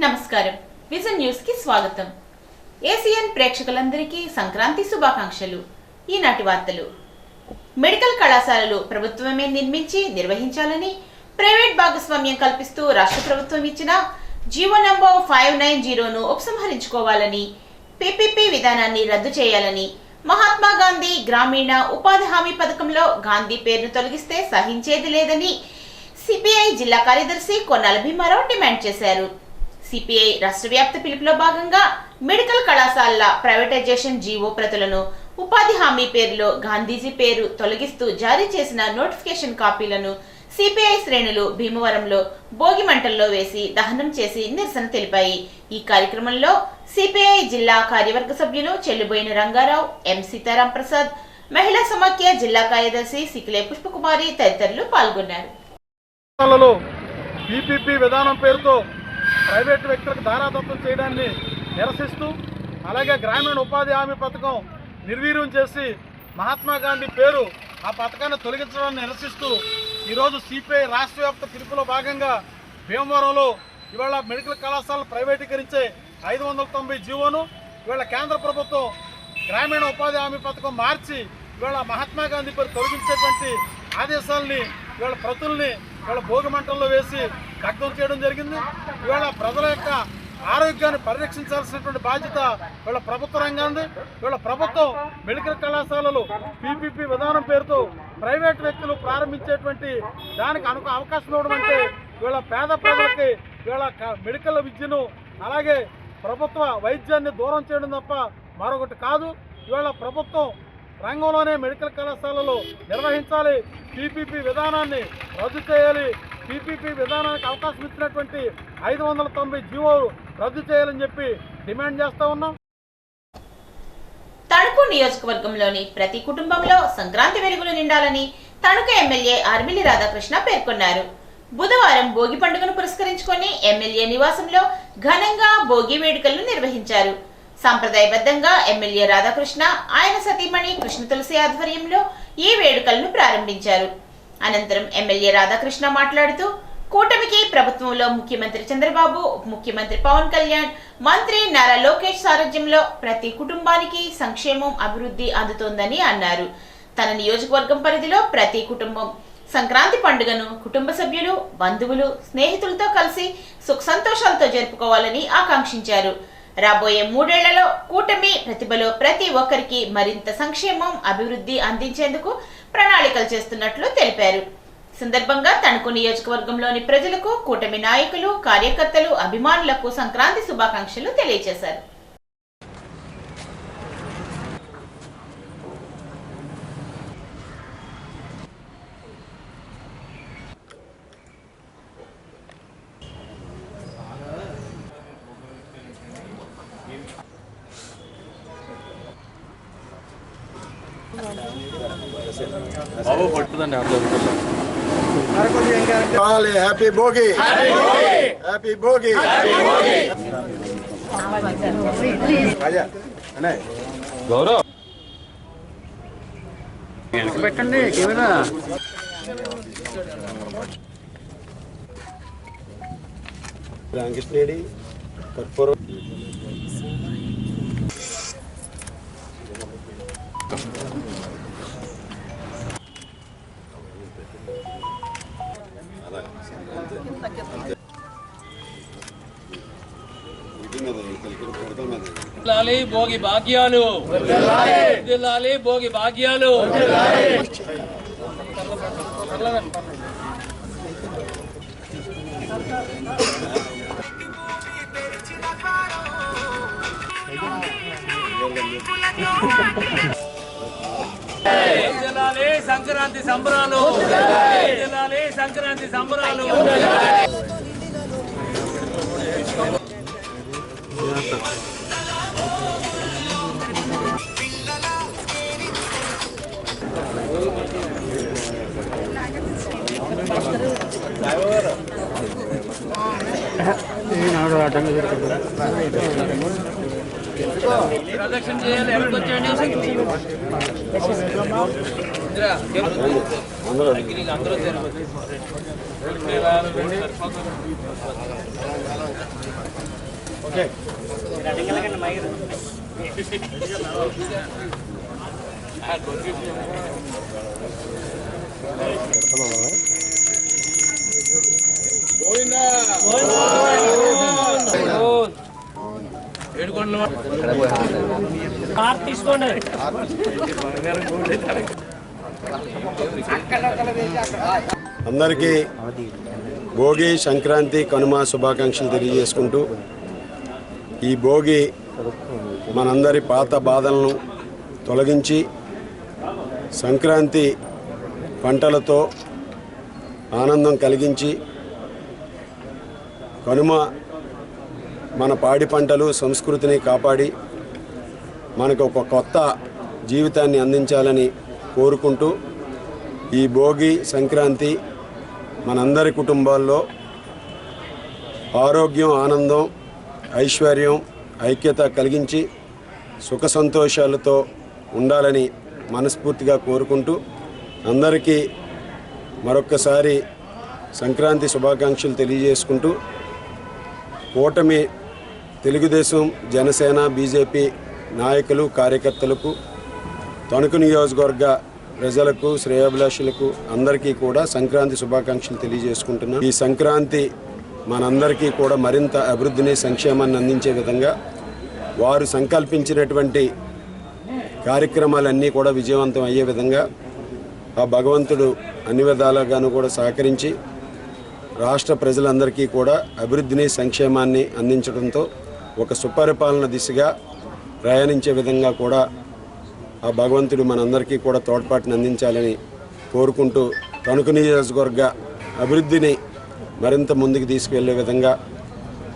నమస్కారం vision news కి స్వాగతం। ఏసియన్ ప్రేక్షకులందరికీ సంక్రాంతి శుభాకాంక్షలు। ఈనాటి వార్తలు। మెడికల్ కళాశాలలు ప్రభుత్వమే నిర్మించి నిర్వహించాలని ప్రైవేట్ భాగస్వామ్యం కల్పిస్తూ రాష్ట్ర ప్రభుత్వం ఇచ్చిన జీవో నంబర్ 590 ను ఉపసంహరించుకోవాలని, పీపీపీ విధానాన్ని రద్దు చేయాలని, మహాత్మా గాంధీ గ్రామీణ ఉపాధి హామీ పథకంలో గాంధీ పేరును తొలగిస్తే సహించేది లేదని సిపిఐ జిల్లా కార్యదర్శి కొన్నాల భీమారావు డిమాండ్ చేశారు। సిపిఐ రాష్ట్ర వ్యాప్త పిలుపులో భాగంగా మెడికల్ కళాశాలల ప్రైవేటైజేషన్ జీవో ప్రతులను ఉపాధి హామీ పేరులో గాంధీజీ పేరు తొలగిస్తూ జారీ చేసిన నోటిఫికేషన్ కాపీలను సిపిఐ శ్రేణులు భీమవరంలో భోగి మంటల్లో వేసి దహనం చేసి నిరసన తెలిపాయి। ఈ కార్యక్రమంలో సిపిఐ జిల్లా కార్యవర్గ సభ్యులు చెల్లుబోయిన రంగారావు, ఎం సీతారాం ప్రసాద్, మహిళా సమాఖ్య జిల్లా కార్యదర్శి సికిలే పుష్పకుమారి తదితరులు పాల్గొన్నారు। పీపీపీ విధానం పేరుతో ప్రైవేట్ వ్యక్తులకు దారాదత్తం చేయడాన్ని నిరసిస్తూ, అలాగే గ్రామీణ ఉపాధి హామీ పథకం నిర్వీర్యం చేసి మహాత్మా గాంధీ పేరు ఆ పథకాన్ని తొలగించడాన్ని నిరసిస్తూ ఈరోజు సిపిఐ రాష్ట్ర వ్యాప్త పిలుపులో భాగంగా భీమవరంలో ఇవాళ మెడికల్ కళాశాలలు ప్రైవేటీకరించే 590 జీవోను ఇవాళ కేంద్ర ప్రభుత్వం గ్రామీణ ఉపాధి హామీ పథకం మార్చి ఇవాళ మహాత్మా గాంధీ పేరు తొలగించేటువంటి ఆదేశాలని ఇవాళ ప్రతుల్ని ఇవాళ భోగి మంటల్లో వేసి దగ్ధం చేయడం జరిగింది। ఇవాళ ప్రజల యొక్క ఆరోగ్యాన్ని పరిరక్షించాల్సినటువంటి బాధ్యత ఇవాళ ప్రభుత్వ రంగాన్ని ఇవాళ ప్రభుత్వం మెడికల్ కళాశాలలు పీపీపీ విధానం పేరుతో ప్రైవేట్ వ్యక్తులు ప్రారంభించేటువంటి దానికి అవకాశం ఇవ్వడం అంటే ఇవాళ పేద ప్రజలకి ఇవాళ మెడికల్ విద్యను అలాగే ప్రభుత్వ వైద్యాన్ని దూరం చేయడం తప్ప మరొకటి కాదు। ఇవాళ ప్రభుత్వం రంగంలోనే మెడికల్ కళాశాలలు నిర్వహించాలి, పీపీపీ విధానాన్ని రద్దు చేయాలి, పీపీపీ విధానానికి అవకాశం ఇచ్చినటువంటి 590 జీవోలు రద్దు చేయాలని చెప్పి డిమాండ్ చేస్తా ఉన్నాం। తణుకు నియోజకవర్గంలోని ప్రతి కుటుంబంలో సంక్రాంతి వెలుగులు నిండాలని తణుకు ఎమ్మెల్యే ఆర్మిల్లి రాధాకృష్ణ పేర్కొన్నారు। బుధవారం భోగి పండుగను పురస్కరించుకొని ఎమ్మెల్యే నివాసంలో ఘనంగా భోగి వేడుకలను నిర్వహించారు। సంప్రదాయబద్ధంగా ఎమ్మెల్యే రాధాకృష్ణ ఆయన సతీమణి కృష్ణ తులసి ఆధ్వర్యంలో ఈ వేడుకలను ప్రారంభించారు। అనంతరం ఎమ్మెల్యే రాధాకృష్ణ మాట్లాడుతూ కూటమికి ప్రభుత్వంలో ముఖ్యమంత్రి చంద్రబాబు, ఉప ముఖ్యమంత్రి పవన్ కళ్యాణ్, మంత్రి నారా లోకేష్ సారథ్యంలో ప్రతి కుటుంబానికి సంక్షేమం, అభివృద్ధి అందుతోందని అన్నారు। తన నియోజకవర్గం పరిధిలో ప్రతి కుటుంబం సంక్రాంతి పండుగను కుటుంబ సభ్యులు, బంధువులు, స్నేహితులతో కలిసి సుఖ సంతోషాలతో జరుపుకోవాలని ఆకాంక్షించారు। రాబోయే 3 ఏళ్లలో కూటమి ప్రతిభలో ప్రతి ఒక్కరికి మరింత సంక్షేమం, అభివృద్ధి అందించేందుకు ప్రణాళికలు చేస్తున్నట్లు తెలిపారు। సందర్భంగా తణుకు నియోజకవర్గంలోని ప్రజలకు, కూటమి నాయకులు, కార్యకర్తలు, అభిమానులకు సంక్రాంతి శుభాకాంక్షలు తెలియజేశారు। బాబు పట్టుదండి హ్యాపీ భోగి, హ్యాపీ భోగి। గౌరవ్ వెనక పెట్టండి కెమెరా। రాంకృష్ణేడి కర్పూరం జిల్లాలి భోగి భాగ్యాలు, జిల్లాలి భోగి భాగ్యాలు। జిల్లాలి సంక్రాంతి సంబరాలు, జిల్లాలి సంక్రాంతి సంబరాలు। ప్రదక్షిణ చేయాలి, ఎవరికి వచ్చేయండి అందరూ అందరికీ భోగి సంక్రాంతి కనుమ శుభాకాంక్షలు తెలియజేసుకుంటూ ఈ భోగి మనందరి పాత బాధలను తొలగించి సంక్రాంతి పంటలతో ఆనందం కలిగించి కనుమ మన పాడి పంటలు సంస్కృతిని కాపాడి మనకు ఒక కొత్త జీవితాన్ని అందించాలని కోరుకుంటూ ఈ భోగి సంక్రాంతి మనందరి కుటుంబాల్లో ఆరోగ్యం ఆనందం ఐశ్వర్యం ఐక్యత కలిగించి సుఖ సంతోషాలతో ఉండాలని మనస్ఫూర్తిగా కోరుకుంటూ అందరికీ మరొక్కసారి సంక్రాంతి శుభాకాంక్షలు తెలియజేసుకుంటూ కూటమి తెలుగుదేశం జనసేన బీజేపీ నాయకులు కార్యకర్తలకు తణుకు నియోజకవర్గ ప్రజలకు శ్రేయోభిలాషులకు అందరికీ కూడా సంక్రాంతి శుభాకాంక్షలు తెలియజేసుకుంటున్నాం. ఈ సంక్రాంతి మనందరికీ కూడా మరింత అభివృద్ధిని సంక్షేమాన్ని అందించే విధంగా వారు సంకల్పించినటువంటి కార్యక్రమాలన్నీ కూడా విజయవంతం అయ్యే విధంగా ఆ భగవంతుడు అన్ని విధాలుగాను కూడా సహకరించి రాష్ట్ర ప్రజలందరికీ కూడా అభివృద్ధిని సంక్షేమాన్ని అందించడంతో ఒక సుపరిపాలన దిశగా ప్రయాణించే విధంగా కూడా ఆ భగవంతుడు మనందరికీ కూడా తోడ్పాటుని అందించాలని కోరుకుంటూ తణుకు నియోజకవర్గ అభివృద్ధిని మరింత ముందుకు తీసుకువెళ్లే విధంగా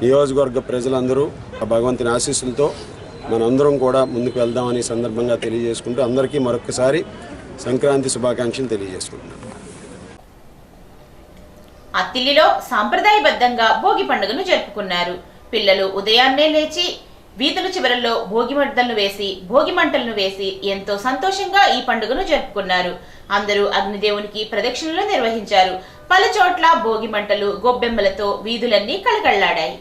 నియోజకవర్గ ప్రజలందరూ ఆ భగవంతుని ఆశీస్సులతో మనందరం కూడా ముందుకు వెళ్దామని సందర్భంగా తెలియజేసుకుంటూ అందరికీ మరొకసారి సంక్రాంతి శుభాకాంక్షలు తెలియజేసుకుంటున్నాను. అత్తిలిలో సాంప్రదాయబద్ధంగా భోగి పండుగను జరుపుకున్నారు. పిల్లలు ఉదయాన్నే లేచి వీధుల చివరల్లో భోగి మంటలను వేసి ఎంతో సంతోషంగా ఈ పండుగను జరుపుకున్నారు. అందరూ అగ్నిదేవునికి ప్రదక్షిణలు నిర్వహించారు. పలు చోట్ల భోగి మంటలు గొబ్బెమ్మలతో వీధులన్నీ కళకళలాడాయి.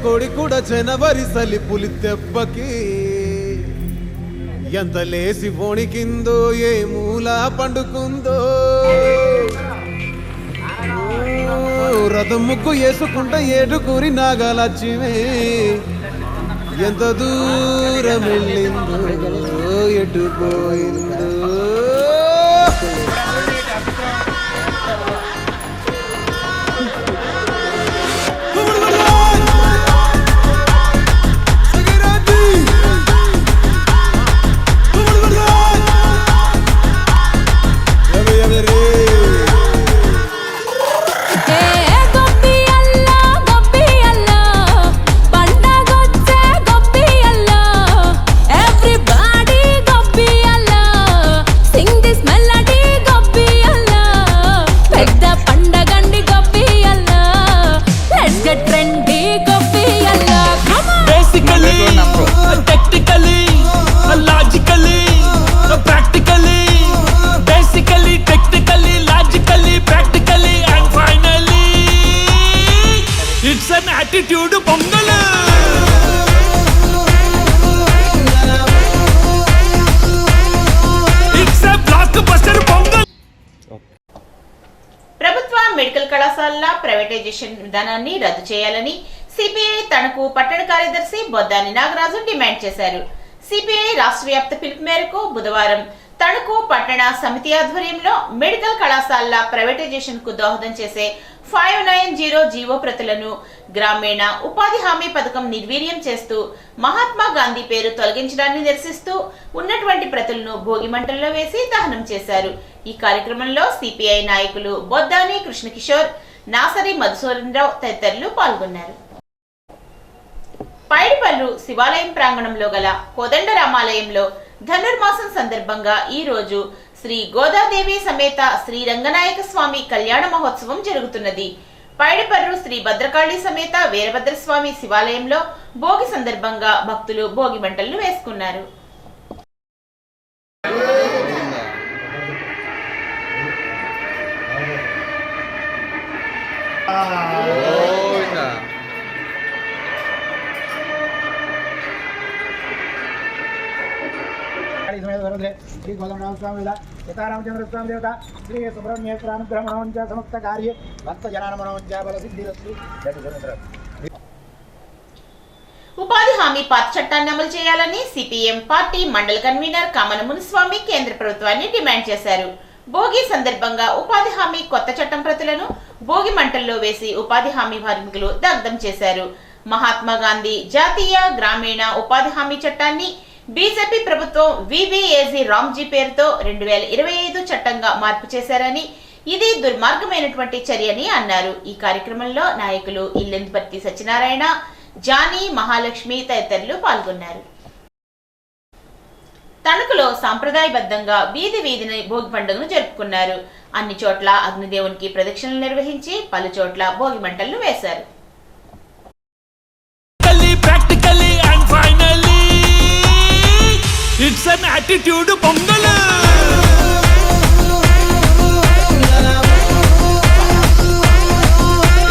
కొడి కూడా జనవరి సలిపులి దెబ్బకి ఎంత లేసి వణికిందో ఏ మూల పండుకుందో రథం ముగ్గు వేసుకుంట ఏడుగురి నాగలక్ష్మి ఎంత దూరం వెళ్ళిందో ఎటు పోయిందో attitude pongal it's a block buster pongal. ప్రభుత్వ మెడికల్ కళాశాలల ప్రైవేటైజేషన్ విధానాన్ని రద్దు చేయాలని సిపిఐ తణుకు పట్టణ కార్యదర్శి బొద్దాని నాగరాజు డిమాండ్ చేశారు. సిపిఐ రాష్ట్ర వ్యాప్త పిలుపు మేరకు బుధవారం తణుకు పట్టణ సమితి ఆధ్వర్యంలో మెడికల్ కళాశాలల ప్రైవేటైజేషన్ కు దోహదం చేసే 590 జీవో ప్రతులను గ్రామీణ ఉపాధి హామీ పథకం నిర్వీర్యం చేస్తూ మహాత్మా గాంధీ పేరు తొలగించడాన్ని నిరసిస్తూ ఉన్నటువంటి ప్రతులను భోగి మంటల్లో వేసి దహనం చేశారు. ఈ కార్యక్రమంలో సిపిఐ నాయకులు బొద్దాని కృష్ణకిషోర్, నాసరి మధుసూదనరావు తదితరులు పాల్గొన్నారు. పైడిపల్లు శివాలయం ప్రాంగణంలో గల కోదండరామాలయంలో ధనుర్మాసం సందర్భంగా ఈ రోజు శ్రీ గోదాదేవి సమేత శ్రీ రంగనాయక స్వామి కళ్యాణ మహోత్సవం జరుగుతున్నది. పైడిపర్రు శ్రీ భద్రకాళి సమేత వీరభద్రస్వామి శివాలయంలో భోగి సందర్భంగా భక్తులు భోగి మంటలను వేసుకున్నారు. श्री गोलमराम स्वामी सीतारामचंद्र स्वामी देवता श्री सुब्रह्मण्येश्वरानुग्रह मनोवंच समस्त कार्य भक्त जनान मनोवंच बल सिद्धिरस्तु। ఉపాధి హామీ పాత చట్టాన్ని అమలు చేయాలని సిపిఎం పార్టీ మండల కన్వీనర్ కామన మునిస్వామి కేంద్ర ప్రభుత్వాన్ని డిమాండ్ చేశారు. భోగి సందర్భంగా ఉపాధి హామీ కొత్త చట్టం ప్రతులను భోగి మంటల్లో వేసి ఉపాధి హామీ కార్మికులు దగ్ధం చేశారు. మహాత్మా గాంధీ జాతీయ గ్రామీణ ఉపాధి హామీ చట్టాన్ని బీజేపీ ప్రభుత్వం వివిఏజీ రామ్జీ పేరుతో 2025 చట్టంగా మార్పు చేశారని, ఇది దుర్మార్గమైనటువంటి చర్యని అన్నారు. ఈ కార్యక్రమంలో నాయకులు ఇల్లెందుపర్తి సత్యనారాయణ, జానీ, మహాలక్ష్మి తదితరులు పాల్గొన్నారు. తణుకులో సాంప్రదాయబద్ధంగా వీధి వీధిని భోగి పండుగను జరుపుకున్నారు. అన్ని చోట్ల అగ్నిదేవునికి ప్రదక్షిణలు నిర్వహించి పలు చోట్ల భోగి మంటలను వేశారు. Practically and finally, it's an attitude pongal.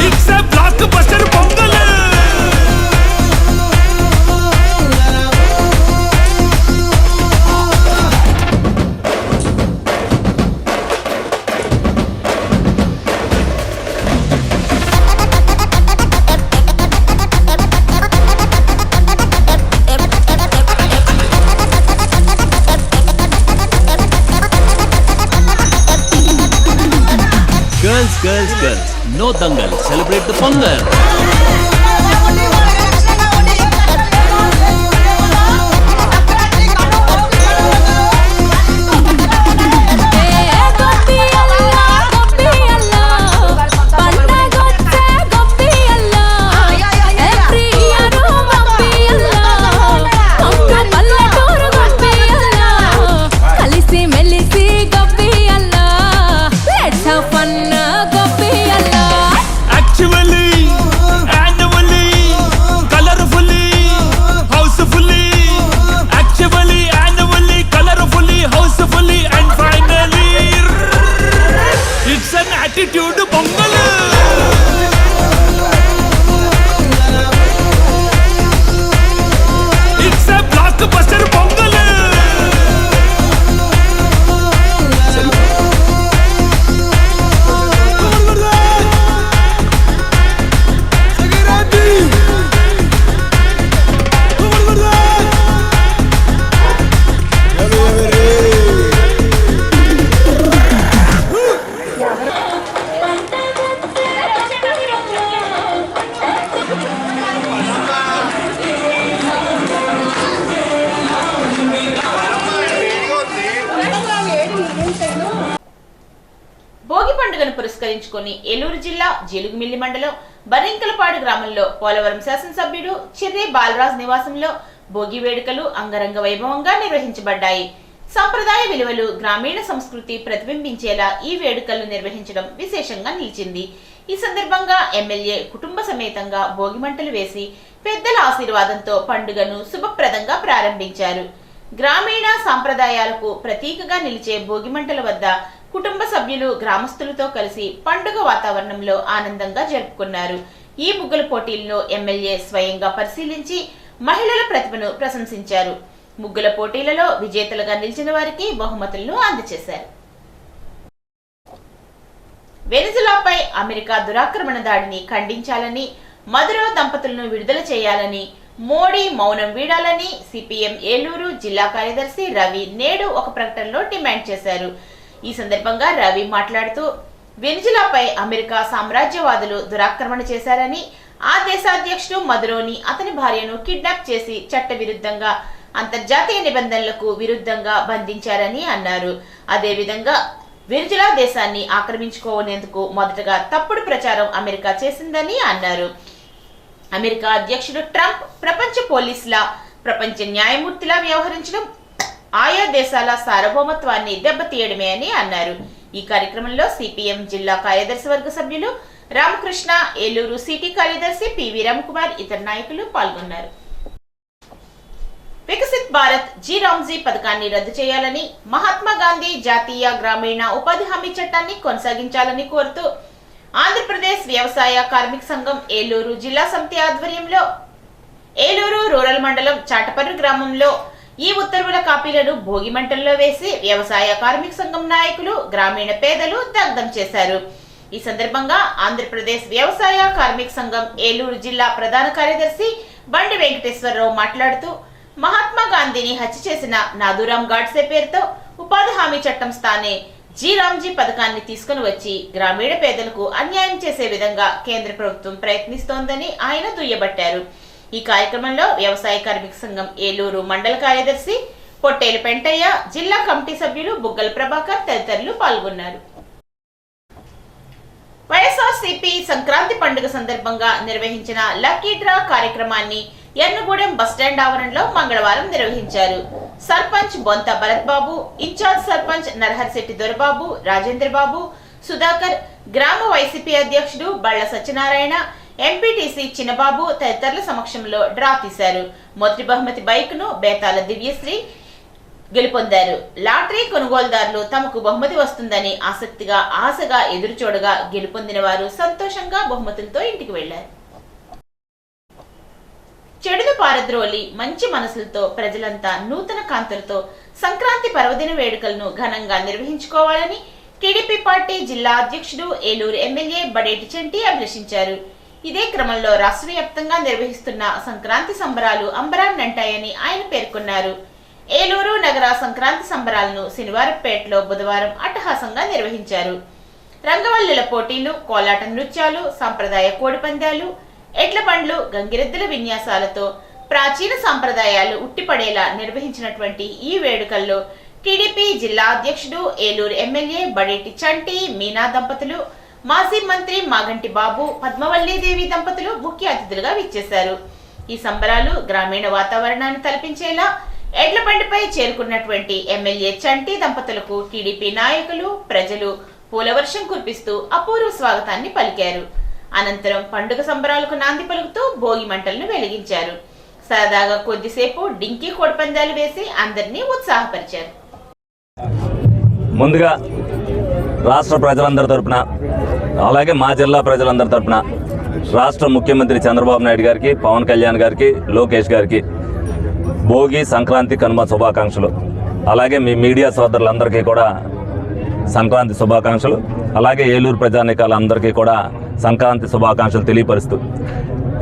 It's a blockbuster pongal. Girls, no dangal, celebrate the Pongal. Attitude pongal. It's a blockbuster pongal. Bhogi పండుగను పురస్కరించుకొని ఏలూరు జిల్లా జీలుగుమిల్లి మండలం బరింకలపాడు గ్రామంలో పోలవరం శాసనసభ్యుడు చిర్రి బాలరాజ్ నివాసంలో భోగి వేడుకలు అంగరంగ వైభవంగా నిర్వహించబడ్డాయి. సంప్రదాయ విలువలు, గ్రామీణ సంస్కృతి ప్రతిబింబించేలా ఈ వేడుకలను నిర్వహించడం విశేషంగా నిలిచింది. ఈ సందర్భంగా ఎమ్మెల్యే కుటుంబ సమేతంగా భోగి మంటలు వేసి పెద్దల ఆశీర్వాదంతో పండుగను శుభప్రదంగా ప్రారంభించారు. గ్రామీణ సాంప్రదాయాలకు ప్రతీకగా నిలిచే భోగి మంటల వద్ద కుటుంబ సభ్యులు గ్రామస్తులతో కలిసి పండుగ వాతావరణంలో ఆనందంగా జరుపుకున్నారు. ఈ ముగ్గుల పోటీలను ఎమ్మెల్యే స్వయంగా పరిశీలించి మహిళల ప్రతిభను ప్రశంసించారు. ముగ్గుల పోటీలలో విజేతలుగా నిలిచిన వారికి బహుమతులను అందజేశారు. వెనిజులాపై అమెరికా దురాక్రమణ దాడిని ఖండించాలని, మదురో దంపతులను విడుదల చేయాలని, మోడీ మౌనం వీడాలని సిపిఎం ఏలూరు జిల్లా కార్యదర్శి రవి నేడు ఒక ప్రకటనలో డిమాండ్ చేశారు. ఈ సందర్భంగా రవి మాట్లాడుతూ, వెనిజులాపై అమెరికా సామ్రాజ్యవాదులు దురాక్రమణ చేశారని, ఆ దేశ అధ్యక్షుడు మదురోని అతని భార్యను కిడ్నాప్ చేసి చట్టవిరుద్ధంగా అంతర్జాతీయ నిబంధనలకు విరుద్ధంగా బంధించారని అన్నారు. అదేవిధంగా వెనిజులా దేశాన్ని ఆక్రమించుకోనేందుకు మొదటగా తప్పుడు ప్రచారం అమెరికా చేసిందని అన్నారు. అమెరికా అధ్యక్షుడు ట్రంప్ ప్రపంచ పోలీసులా, ప్రపంచ న్యాయమూర్తిలా వ్యవహరించడం ఆయా దేశాల సార్వభౌమత్వాన్ని దెబ్బతీయడమే అని అన్నారు. ఈ కార్యక్రమంలో సిపిఎం జిల్లా కార్యదర్శి వర్గ సభ్యులు రామకృష్ణ, ఏలూరు సిటీ కార్యదర్శి పివి రామకుమార్, ఇతర నాయకులు పాల్గొన్నారు. వికసిత్ భారత్ జీ పథకాన్ని రద్దు చేయాలని, మహాత్మా గాంధీ జాతీయ గ్రామీణ ఉపాధి హామీ చట్టాన్ని కొనసాగించాలని కోరుతూ ఆంధ్రప్రదేశ్ వ్యవసాయ కార్మిక సంఘం ఏలూరు జిల్లా సమితి ఆధ్వర్యంలో ఏలూరు రూరల్ మండలం చాటపర్రు గ్రామంలో ఈ ఉత్తర్వుల కాపీలను భోగి మంటల్లో వేసి వ్యవసాయ కార్మిక సంఘం నాయకులు గ్రామీణ పేదలు దగ్ధం చేశారు. ఈ సందర్భంగా ఆంధ్రప్రదేశ్ వ్యవసాయ కార్మిక సంఘం ఏలూరు జిల్లా ప్రధాన కార్యదర్శి బండి వెంకటేశ్వరరావు మాట్లాడుతూ మహాత్మా గాంధీని హత్య చేసిన నాథూరాం గాడ్సే పేరుతో ఉపాధి హామీ చట్టం స్థానే జీ రామ్జీ పథకాన్ని తీసుకుని వచ్చి గ్రామీణ పేదలకు అన్యాయం చేసే విధంగా కేంద్ర ప్రభుత్వం ప్రయత్నిస్తోందని ఆయన దుయ్యబట్టారు. ఈ కార్యక్రమంలో వ్యవసాయ కార్మిక సంఘం ఏలూరు మండల కార్యదర్శి పొట్టేలు పెంటయ్య, జిల్లా కమిటీ సభ్యులు బుగ్గల ప్రభాకర్ తదితరులు పాల్గొన్నారు. వైఎస్ఆర్సీపీ సంక్రాంతి పండుగ సందర్భంగా నిర్వహించిన లక్కీ డ్రా కార్యక్రమాన్ని ఎర్నగూడెం బస్టాండ్ ఆవరణలో మంగళవారం నిర్వహించారు. సర్పంచ్ బొంత భరత్ బాబు, ఇన్ఛార్జ్ సర్పంచ్ నరహర్శెట్టి దొరబాబు, రాజేంద్ర బాబు, సుధాకర్, గ్రామ వైసీపీ అధ్యక్షుడు బళ్ల సత్యనారాయణ, ఎంపీటీసీ చిన్నబాబు తదితరుల సమక్షంలో డ్రా తీశారు. మొదటి బహుమతి బైక్ ను బేతాల దివ్యశ్రీ గెలుపొందారు. లాటరీ కొనుగోలుదారులు తమకు బహుమతి వస్తుందని ఆశగా ఎదురుచూడగా గెలుపొందిన వారు సంతోషంగా బహుమతులతో ఇంటికి వెళ్లారు. చెడును పారద్రోలి మంచి మనసులతో ప్రజలంతా నూతన కాంతులతో సంక్రాంతి పర్వదిన వేడుకలను ఘనంగా నిర్వహించుకోవాలని టీడీపీ పార్టీ జిల్లా అధ్యక్షుడు ఏలూరు ఎమ్మెల్యే బడేటి చంటి అభిలషించారు. ఇదే క్రమంలో రాష్ట్ర వ్యాప్తంగా నిర్వహిస్తున్న సంక్రాంతి సంబరాలు అంబరాన్నంటాయని ఆయన పేర్కొన్నారు. ఏలూరు నగర సంక్రాంతి సంబరాలను శనివారంపేటలో బుధవారం అట్టహాసంగా నిర్వహించారు. రంగవల్లుల పోటీలు, కోలాట నృత్యాలు, సంప్రదాయ కోడిపందాలు, ఎడ్ల బండ్లు, గంగిరెద్దుల విన్యాసాలతో ప్రాచీన సంప్రదాయాలు ఉట్టిపడేలా నిర్వహించినటువంటి ఈ వేడుకల్లో టీడీపీ జిల్లా అధ్యక్షుడు ఏలూరు ఎమ్మెల్యే బడేటి చంటి మీనా దంపతులు, మాజీ మంత్రి మాగంటి బాబు, పద్మవల్లీదేవి దంపతులు ముఖ్య అతిథులుగా విచ్చేశారు. ఈ సంబరాలు గ్రామీణ వాతావరణాన్ని తలపించేలా ఎడ్ల బండిపై చేరుకున్నటువంటి ఎమ్మెల్యే చంటి దంపతులకు టీడీపీ నాయకులు, ప్రజలు పూలవర్షం కురిపిస్తూ అపూర్వ స్వాగతాన్ని పలికారు. అనంతరం పండుగ సంబరాలకు నాంది పలుకుతూ భోగి మంటలను వెలిగించారు. సరదాగా కొద్దిసేపు డింకీ కోడిపందాలు వేసి అందరినీ ఉత్సాహపరిచారు. ముందుగా రాష్ట్ర ప్రజలందరి తరపున, అలాగే మా జిల్లా ప్రజలందరి తరపున రాష్ట్ర ముఖ్యమంత్రి చంద్రబాబు నాయుడు గారికి, పవన్ కళ్యాణ్ గారికి, లోకేష్ గారికి భోగి, సంక్రాంతి, కనుమ శుభాకాంక్షలు. అలాగే మీ మీడియా సోదరులందరికీ కూడా సంక్రాంతి శుభాకాంక్షలు. అలాగే ఏలూరు ప్రజానీకాలందరికీ కూడా సంక్రాంతి శుభాకాంక్షలు తెలియపరుస్తూ,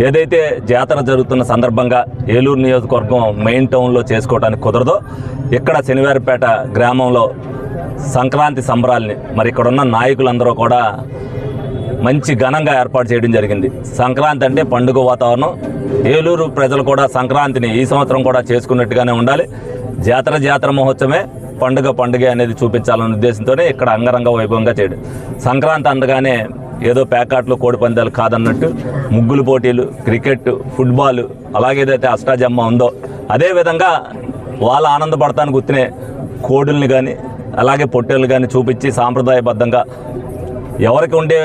ఏదైతే జాతర జరుగుతున్న సందర్భంగా ఏలూరు నియోజకవర్గం మెయిన్ టౌన్లో చేసుకోవడానికి కుదరదో, ఇక్కడ శనివారపేట గ్రామంలో సంక్రాంతి సంబరాల్ని మరి ఇక్కడున్న నాయకులందరూ కూడా మంచి ఘనంగా ఏర్పాటు చేయడం జరిగింది. సంక్రాంతి అంటే పండుగ వాతావరణం. ఏలూరు ప్రజలు కూడా సంక్రాంతిని ఈ సంవత్సరం కూడా చేసుకున్నట్టుగానే ఉండాలి. జాతర మహోత్సవమే, పండుగ అనేది చూపించాలనే ఉద్దేశంతోనే ఇక్కడ అంగరంగ వైభవంగా చేయడం. సంక్రాంతి అనగానే ఏదో ప్యాకాట్లు, కోడిపందాలు కాదన్నట్టు ముగ్గులు పోటీలు, క్రికెట్, ఫుట్బాల్, అలాగే ఏదైతే అష్టాజమ్మ ఉందో అదేవిధంగా వాళ్ళ ఆనందపడటానికి గుర్తునే కోడుల్ని కానీ అలాగే పొట్టేళ్ళు కానీ చూపించి సాంప్రదాయబద్ధంగా ఎవరికి ఉండే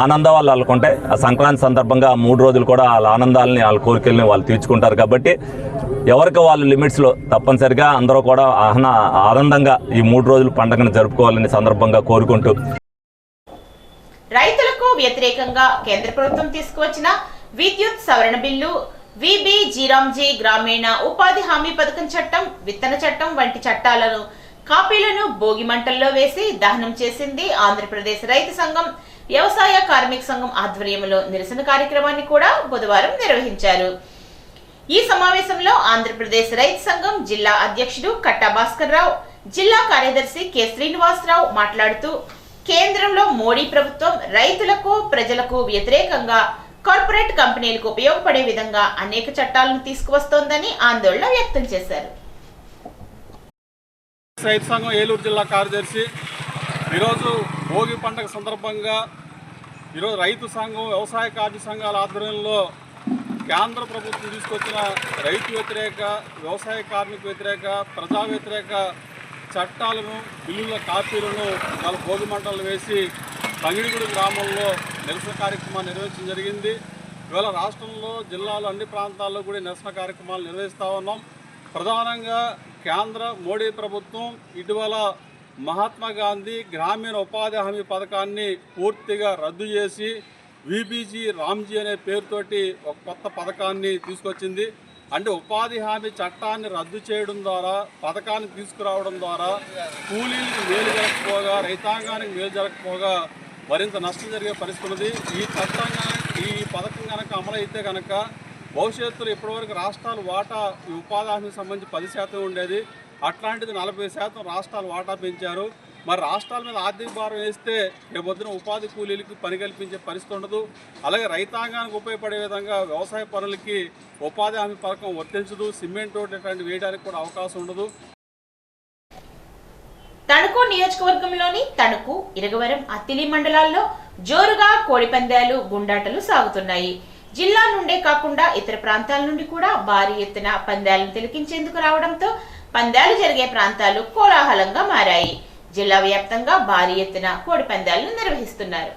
ఆనందం వాళ్ళు వాళ్ళకుంటే ఆ సంక్రాంతి సందర్భంగా 3 రోజులు కూడా వాళ్ళ ఆనందాలని, వాళ్ళ కోరికల్ని వాళ్ళు తీర్చుకుంటారు. కాబట్టి ఎవరికి వాళ్ళు లిమిట్స్లో తప్పనిసరిగా అందరూ కూడా ఆనందంగా ఈ 3 రోజులు పండుగను జరుపుకోవాలని సందర్భంగా కోరుకుంటూ, రైతులకు వ్యతిరేకంగా కేంద్ర ప్రభుత్వం తీసుకువచ్చిన విద్యుత్ సవరణ బిల్లు, విబి జీరామ్జీ గ్రామీణ ఉపాధి హామీ పథకం చట్టం, విత్తన చట్టం వంటి చట్టాలను కాపీలను భోగి మంటల్లో వేసి దహనం చేసింది. ఆంధ్రప్రదేశ్ రైతు సంఘం, వ్యవసాయ కార్మిక సంఘం ఆధ్వర్యంలో నిరసన కార్యక్రమాన్ని కూడా బుధవారం నిర్వహించారు. ఈ సమావేశంలో ఆంధ్రప్రదేశ్ రైతు సంఘం జిల్లా అధ్యక్షుడు కట్టా భాస్కర్ రావు, జిల్లా కార్యదర్శి కె శ్రీనివాసరావు మాట్లాడుతూ, కేంద్రంలో మోడీ ప్రభుత్వం రైతులకు, ప్రజలకు వ్యతిరేకంగా కార్పొరేట్ కంపెనీలకు ఉపయోగపడే విధంగా అనేక చట్టాలను తీసుకువస్తోందని ఆందోళన వ్యక్తం చేశారు. రైతు సంఘం ఏలూరు జిల్లా కార్యదర్శి ఈరోజు భోగి పండుగ సందర్భంగా ఈరోజు రైతు సంఘం, వ్యవసాయ కార్మిక సంఘాల ఆధ్వర్యంలో కేంద్ర ప్రభుత్వం తీసుకొచ్చిన రైతు వ్యతిరేక, వ్యవసాయ కార్మిక వ్యతిరేక, ప్రజా వ్యతిరేక చట్టాలను, బిల్లుల కాపీలను వాళ్ళ భోగి మంటలు వేసి తంగిడిగూడి గ్రామంలో నిరసన కార్యక్రమాన్ని నిర్వహించడం జరిగింది. ఇవాళ రాష్ట్రంలో, జిల్లాలో అన్ని ప్రాంతాల్లో కూడా నిరసన కార్యక్రమాలు నిర్వహిస్తూ ఉన్నాం. ప్రధానంగా కేంద్ర మోడీ ప్రభుత్వం ఇటీవల మహాత్మా గాంధీ గ్రామీణ ఉపాధి హామీ పథకాన్ని పూర్తిగా రద్దు చేసి విబీజీ రామ్జీ అనే పేరుతోటి ఒక కొత్త పథకాన్ని తీసుకొచ్చింది. అంటే ఉపాధి హామీ చట్టాన్ని రద్దు చేయడం ద్వారా, పథకాన్ని తీసుకురావడం ద్వారా కూలీలకు మేలు జరగకపోగా, రైతాంగానికి మేలు జరగకపోగా మరింత నష్టం జరిగే పరిస్థితి ఉంది. ఈ పథకం కనుక అమలైతే కనుక భవిష్యత్తులో ఇప్పటివరకు రాష్ట్రాల వాటా ఈ ఉపాధి హామీకి సంబంధించి 10% ఉండేది. అట్లాంటిది 40% రాష్ట్రాలు వాటా పెంచారు. మరి రాష్ట్రాల మీద ఆర్థిక భారం వేస్తే రేపొద్దున ఉపాధి కూలీలకు పని కల్పించే పరిస్థితి ఉండదు. అలాగే రైతాంగానికి ఉపయోగపడే విధంగా వ్యవసాయ పనులకి ఉపాధి హామీ పథకం వర్తించదు. సిమెంట్ రోడ్డు ఇట్లాంటి వేయడానికి కూడా అవకాశం ఉండదు. తణుకు నియోజకవర్గంలోని తణుకు, ఇరగవరం, అత్తిలి మండలాల్లో జోరుగా కోడి పందాలు, గుండాటలు సాగుతున్నాయి. జిల్లా నుండే కాకుండా ఇతర ప్రాంతాల నుండి కూడా భారీ ఎత్తున పందాలను తిలకించేందుకు రావడంతో పందాలు జరిగే ప్రాంతాలు కోలాహలంగా మారాయి. జిల్లా వ్యాప్తంగా భారీ ఎత్తున కోడి పందాలను నిర్వహిస్తున్నారు.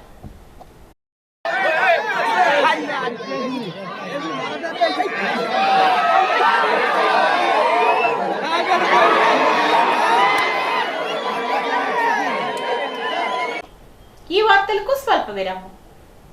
ఈ వార్తలకు స్వల్ప విరామం.